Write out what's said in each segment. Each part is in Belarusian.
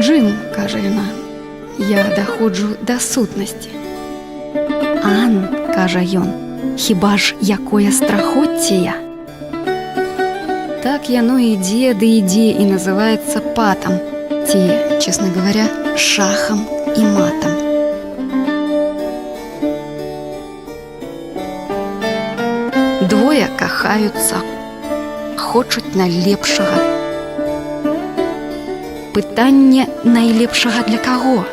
Джим, кажа яна, я даходжу да сутнасці. Ан, кажа ён, хіба ж якое страхоцце я? Так яно ідзе ды ідзе і называецца патам, ці, честно говоря, шахам і матам. Двое кахаюцца, хочуць найлепшага. Пытанне найлепшага для каго?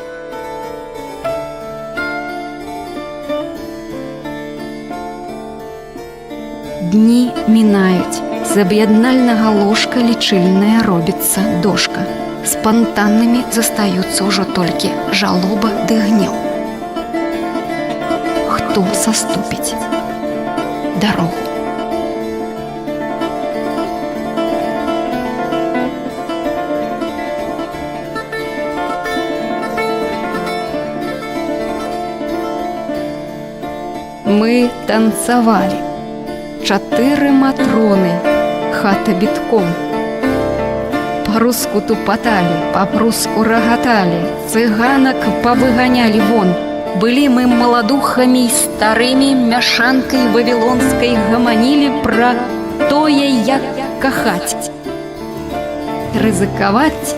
Дні мінаюць, з аб'яднальнага ложка лічыльная робіцца дошка. Спантаннымі застаюцца ўжо толькі жалоба ды гнеў. Хто саступіць дарогу? Мы танцавалі. 4 матроны, хата бітком. Па-руску тупаталі, па-пруску рагаталі, цыганак павыганялі вон. Былі мы маладухамі і старымі, мяшанкай вавілонскай гаманілі пра тое, як кахаць, рызыкаваць,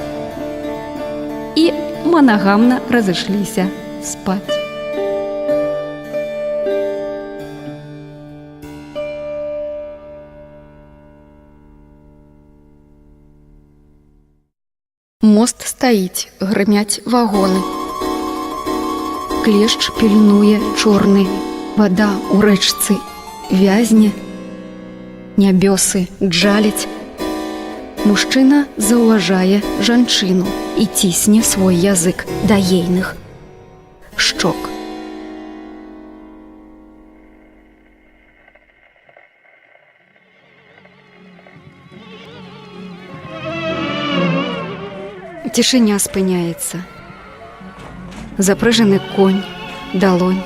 і манагамна разышліся спаць. Мост стаіць, грымяць вагоны. Клешч пільнуе чорны, вада ў рэчцы вязне, нябёсы джаліць. Мужчына заўважае жанчыну і цісне свой язык да ейных шчок. Цішыня спыняецца. Запрыжаны конь, далонь,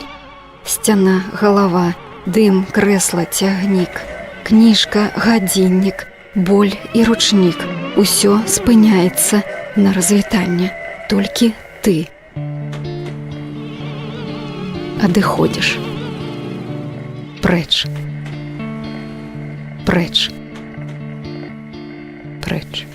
сцяна, галава, дым, крэсла, цягнік, кніжка, гадзіннік, боль і ручнік. Усё спыняецца на развітанне. Толькі ты адыходзіш. Прэч. Прэч. Прэч.